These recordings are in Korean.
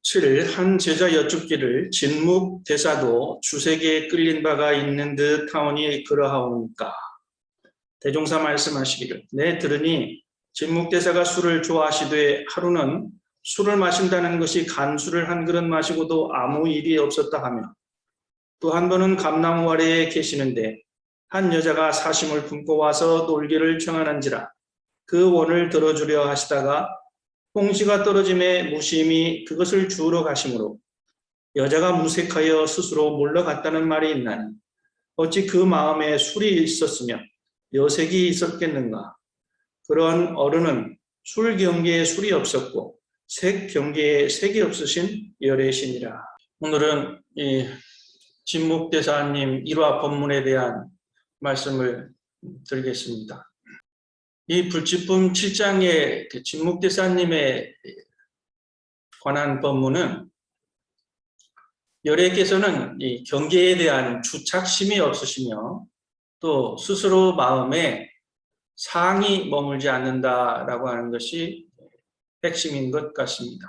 7. 한 제자 여쭙기를 진묵 대사도 주색에 끌린 바가 있는 듯 하오니 그러하오니까. 대종사 말씀하시기를 내 들으니 진묵 대사가 술을 좋아하시되 하루는 술을 마신다는 것이 간술을 한 그릇 마시고도 아무 일이 없었다 하며, 또 한 번은 감나무 아래에 계시는데 한 여자가 사심을 품고 와서 놀기를 청하는지라 그 원을 들어주려 하시다가 홍시가 떨어짐에 무심히 그것을 주우러 가심으로 여자가 무색하여 스스로 몰러갔다는 말이 있나니, 어찌 그 마음에 술이 있었으며 여색이 있었겠는가. 그러한 어른은 술 경계에 술이 없었고 색 경계에 색이 없으신 열애시니라. 오늘은 이 진묵대사님 1화 법문에 대한 말씀을 드리겠습니다. 이 불치품 7장의 진묵대사님에 관한 법문은 열애께서는 이 경계에 대한 주착심이 없으시며 또 스스로 마음에 상이 머물지 않는다라고 하는 것이 핵심인 것 같습니다.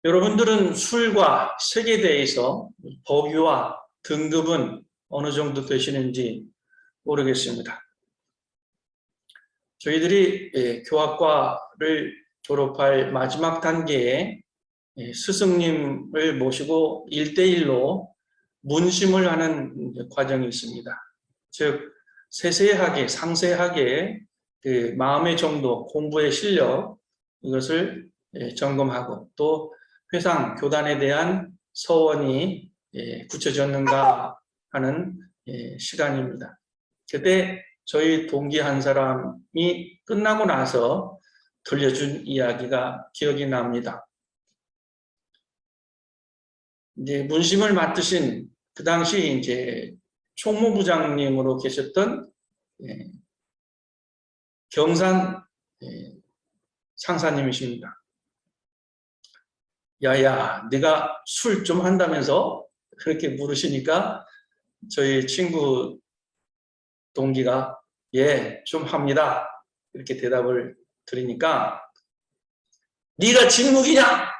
여러분들은 술과 색에 대해서 법유와 등급은 어느 정도 되시는지 모르겠습니다. 저희들이 교학과를 졸업할 마지막 단계에 스승님을 모시고 1대1로 문심을 하는 과정이 있습니다. 즉 세세하게 상세하게 그 마음의 정도, 공부의 실력 이것을 점검하고 또 회상, 교단에 대한 서원이 굳혀졌는가 하는 시간입니다. 그때 저희 동기 한 사람이 끝나고 나서 들려준 이야기가 기억이 납니다. 이제 문심을 맡으신 그 당시 이제 총무부장님으로 계셨던 경산 상사님이십니다. 야야, 네가 술 좀 한다면서? 그렇게 물으시니까 저희 친구 동기가 예, 좀 합니다. 이렇게 대답을 드리니까 네가 진묵이냐?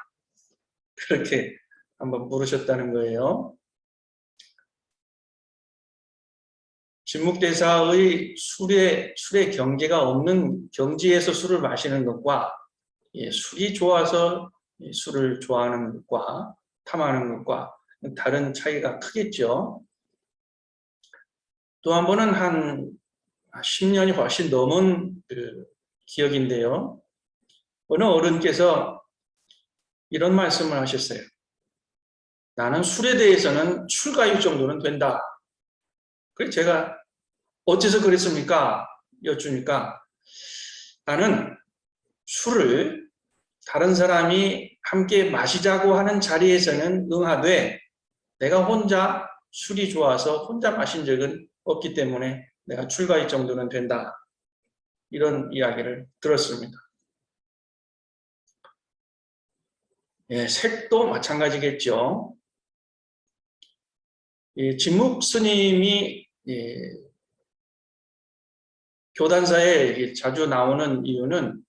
그렇게 한번 물으셨다는 거예요. 진묵대사의 술의 경계가 없는 경지에서 술을 마시는 것과 술이 좋아서 술을 좋아하는 것과 탐하는 것과 다른 차이가 크겠죠. 또 한 번은 한 10년이 훨씬 넘은 그 기억인데요. 어느 어른께서 이런 말씀을 하셨어요. 나는 술에 대해서는 출가육 정도는 된다. 그래서 제가 어째서 그랬습니까? 여쭈니까 나는 술을 다른 사람이 함께 마시자고 하는 자리에서는 응하되 내가 혼자 술이 좋아서 혼자 마신 적은 없기 때문에 내가 출가육 정도는 된다. 이런 이야기를 들었습니다. 예, 색도 마찬가지겠죠. 진묵 스님이 교단사에 자주 나오는 이유는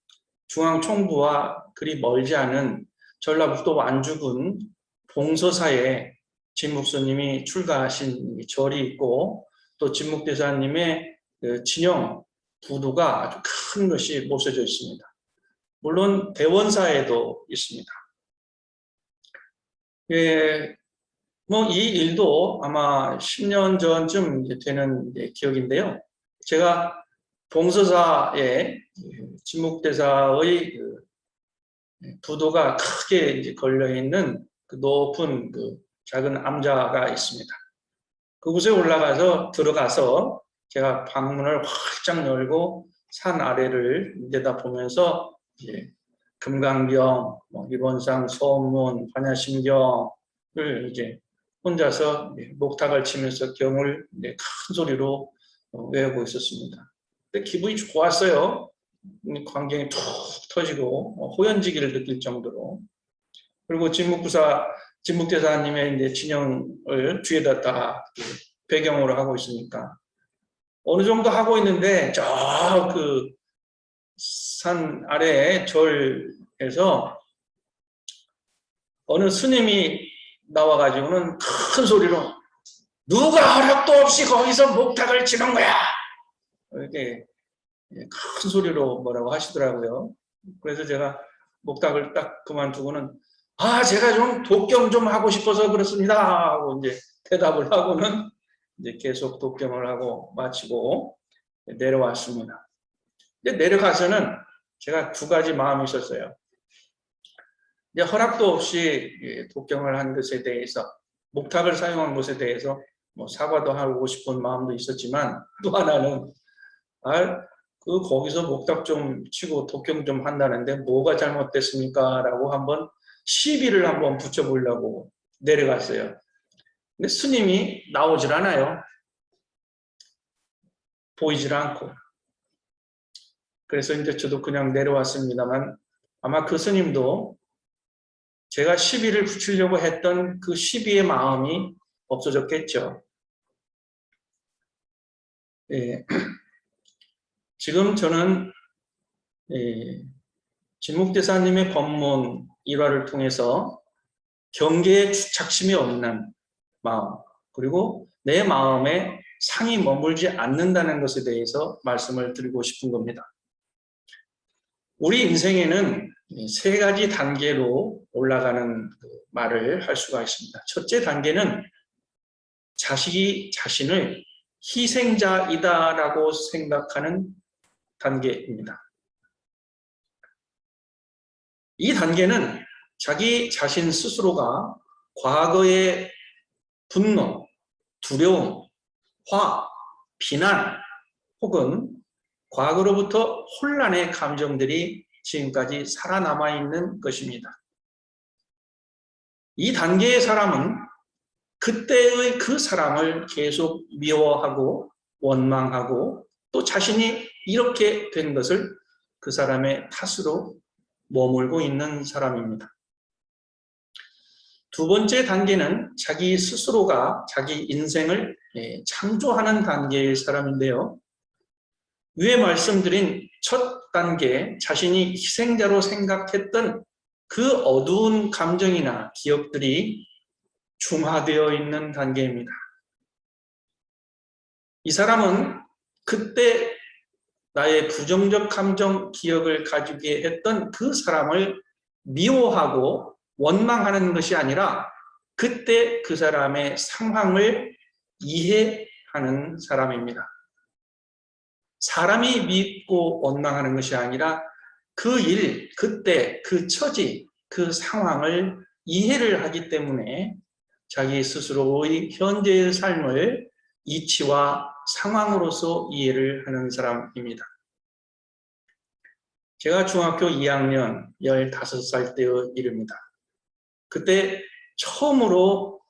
중앙총부와 그리 멀지 않은 전라북도 완주군 봉서사에 진묵 스님이 출가하신 절이 있고 또 진묵대사님의 진영 부두가 아주 큰 것이 모셔져 있습니다. 물론 대원사에도 있습니다. 이 일도 아마 10년 전쯤 되는 기억인데요. 제가 봉서사에 진묵대사의 부도가 크게 걸려있는 그 높은 그 작은 암자가 있습니다. 그곳에 올라가서 들어가서 제가 방문을 활짝 열고 산 아래를 내다보면서 금강경, 일본상, 서문, 반야심경을 이제 혼자서 목탁을 치면서 경을 큰 소리로 외우고 있었습니다. 근데 기분이 좋았어요. 광경이 툭 터지고 호연지기를 느낄 정도로. 그리고 진묵대사님의 이제 진영을 뒤에다 딱 배경으로 하고 있으니까 어느 정도 하고 있는데 저 그 산 아래 절에서 어느 스님이 나와가지고는 큰 소리로 누가 허락도 없이 거기서 목탁을 치는 거야! 이렇게 큰 소리로 뭐라고 하시더라고요. 그래서 제가 목탁을 딱 그만두고는 제가 좀 독경 좀 하고 싶어서 그렇습니다 하고 이제 대답을 하고는 이제 계속 독경을 하고 마치고 내려왔습니다. 근데 내려가서는 제가 두 가지 마음이 있었어요. 이제 허락도 없이 독경을 한 것에 대해서, 목탁을 사용한 것에 대해서 뭐 사과도 하고 싶은 마음도 있었지만, 또 하나는 거기서 목탁 좀 치고 독경 좀 한다는데 뭐가 잘못됐습니까? 라고 한번 시비를 한번 붙여보려고 내려갔어요. 근데 스님이 나오질 않아요. 보이질 않고. 그래서 이제 저도 그냥 내려왔습니다만, 아마 그 스님도 제가 시비를 붙이려고 했던 그 시비의 마음이 없어졌겠죠. 예. 지금 저는 진묵대사님의 법문 일화를 통해서 경계에 주착심이 없는 마음, 그리고 내 마음에 상이 머물지 않는다는 것에 대해서 말씀을 드리고 싶은 겁니다. 우리 인생에는 세 가지 단계로 올라가는 말을 할 수가 있습니다. 첫째 단계는 자식이 자신을 희생자이다라고 생각하는 단계입니다. 이 단계는 자기 자신 스스로가 과거의 분노, 두려움, 화, 비난 혹은 과거로부터 혼란의 감정들이 지금까지 살아남아 있는 것입니다. 이 단계의 사람은 그때의 그 사람을 계속 미워하고 원망하고 또 자신이 이렇게 된 것을 그 사람의 탓으로 머물고 있는 사람입니다. 두 번째 단계는 자기 스스로가 자기 인생을 창조하는 단계의 사람인데요. 위에 말씀드린 첫 단계, 자신이 희생자로 생각했던 그 어두운 감정이나 기억들이 중화되어 있는 단계입니다. 이 사람은 그때 나의 부정적 감정, 기억을 가지게 했던 그 사람을 미워하고 원망하는 것이 아니라 그때 그 사람의 상황을 이해하는 사람입니다. 사람이 믿고 원망하는 것이 아니라 그 일, 그때, 그 처지, 그 상황을 이해를 하기 때문에 자기 스스로의 현재의 삶을 이치와 상황으로서 이해를 하는 사람입니다. 제가 중학교 2학년 15살 때의 일입니다. 그때 처음으로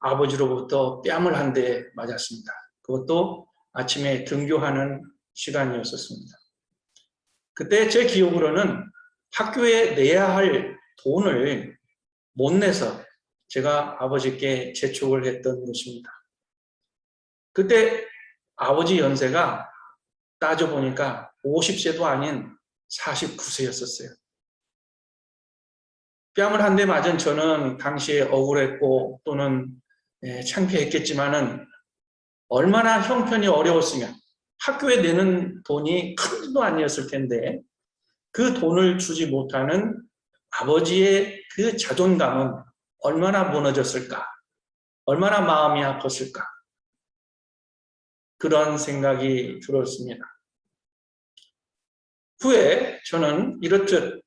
아버지로부터 뺨을 한 대 맞았습니다. 그것도 아침에 등교하는 시간이었습니다. 그때 제 기억으로는 학교에 내야 할 돈을 못 내서 제가 아버지께 재촉을 했던 것입니다. 그때 아버지 연세가 따져보니까 50세도 아닌 49세였었어요. 뺨을 한 대 맞은 저는 당시에 억울했고 또는 창피했겠지만은 얼마나 형편이 어려웠으면 학교에 내는 돈이 큰 돈도 아니었을 텐데 그 돈을 주지 못하는 아버지의 그 자존감은 얼마나 무너졌을까? 얼마나 마음이 아팠을까? 그런 생각이 들었습니다. 후에 저는 이렇듯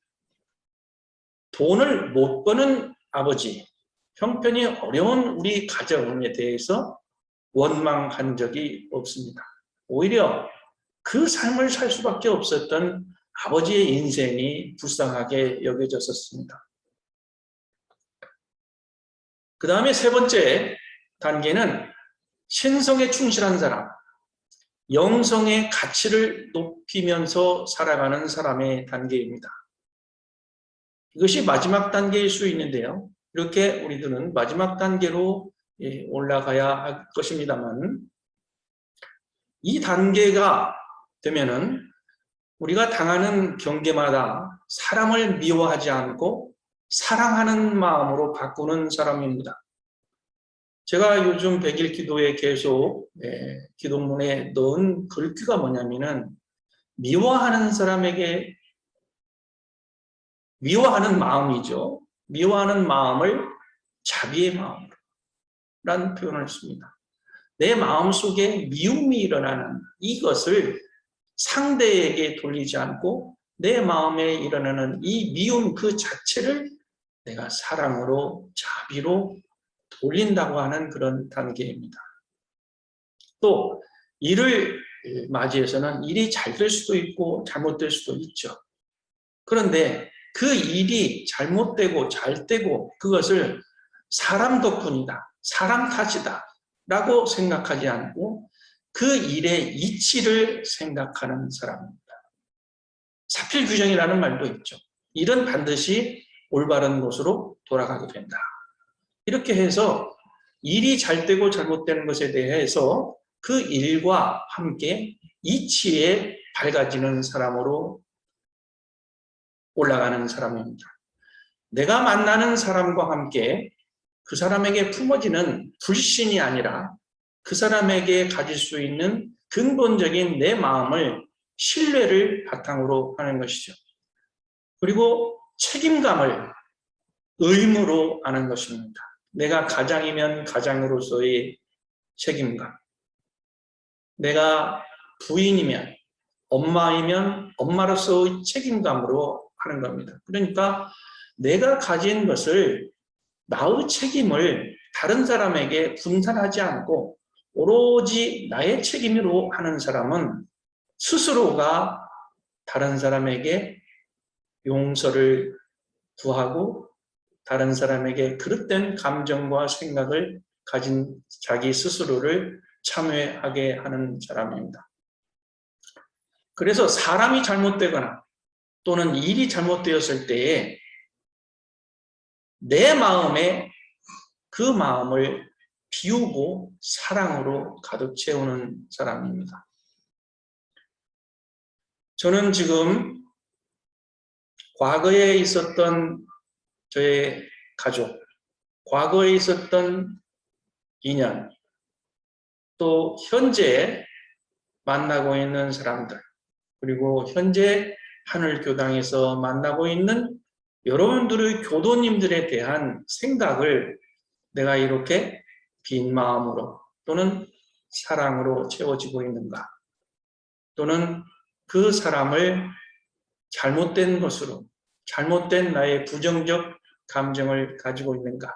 돈을 못 버는 아버지, 형편이 어려운 우리 가정에 대해서 원망한 적이 없습니다. 오히려 그 삶을 살 수밖에 없었던 아버지의 인생이 불쌍하게 여겨졌었습니다. 그 다음에 세 번째 단계는 신성에 충실한 사람, 영성의 가치를 높이면서 살아가는 사람의 단계입니다. 이것이 마지막 단계일 수 있는데요. 이렇게 우리들은 마지막 단계로 올라가야 할 것입니다만 이 단계가 되면은 우리가 당하는 경계마다 사람을 미워하지 않고 사랑하는 마음으로 바꾸는 사람입니다. 제가 요즘 100일 기도에 계속 기도문에 넣은 글귀가 뭐냐면은 미워하는 사람에게 미워하는 마음이죠. 미워하는 마음을 자비의 마음으로 라는 표현을 씁니다. 내 마음속에 미움이 일어나는 이것을 상대에게 돌리지 않고 내 마음에 일어나는 이 미움 그 자체를 내가 사랑으로 자비로 돌린다고 하는 그런 단계입니다. 또 일을 맞이해서는 일이 잘 될 수도 있고 잘못될 수도 있죠. 그런데 그 일이 잘못되고 잘 되고 그것을 사람 덕분이다, 사람 탓이다 라고 생각하지 않고 그 일의 이치를 생각하는 사람입니다. 사필규정이라는 말도 있죠. 일은 반드시 올바른 곳으로 돌아가게 된다. 이렇게 해서 일이 잘 되고 잘못되는 것에 대해서 그 일과 함께 이치에 밝아지는 사람으로 올라가는 사람입니다. 내가 만나는 사람과 함께 그 사람에게 품어지는 불신이 아니라 그 사람에게 가질 수 있는 근본적인 내 마음을 신뢰를 바탕으로 하는 것이죠. 그리고 책임감을 의무로 하는 것입니다. 내가 가장이면 가장으로서의 책임감, 내가 부인이면 엄마이면 엄마로서의 책임감으로 하는 겁니다. 그러니까 내가 가진 것을 나의 책임을 다른 사람에게 분산하지 않고 오로지 나의 책임으로 하는 사람은 스스로가 다른 사람에게 용서를 구하고 다른 사람에게 그릇된 감정과 생각을 가진 자기 스스로를 참여하게 하는 사람입니다. 그래서 사람이 잘못되거나 또는 일이 잘못되었을 때에 내 마음에 그 마음을 비우고 사랑으로 가득 채우는 사람입니다. 저는 지금 과거에 있었던 저의 가족, 과거에 있었던 인연, 또 현재 만나고 있는 사람들, 그리고 현재 하늘교당에서 만나고 있는 여러분들의 교도님들에 대한 생각을 내가 이렇게 빈 마음으로 또는 사랑으로 채워지고 있는가, 또는 그 사람을 잘못된 것으로, 잘못된 나의 부정적 감정을 가지고 있는가,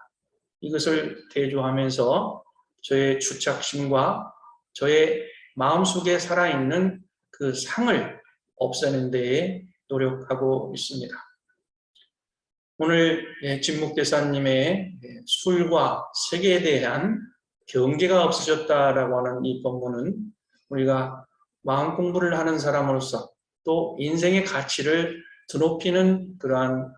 이것을 대조하면서 저의 주착심과 저의 마음속에 살아있는 그 상을 없애는 데에 노력하고 있습니다. 오늘 진묵대사님의 술과 세계에 대한 경계가 없어졌다라고 하는 이 본문은 우리가 마음 공부를 하는 사람으로서 또 인생의 가치를 드높이는 그러한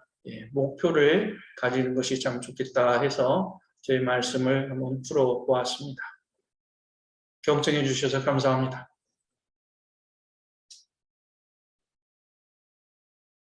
목표를 가지는 것이 참 좋겠다 해서 저희 말씀을 한번 풀어보았습니다. 경청해 주셔서 감사합니다.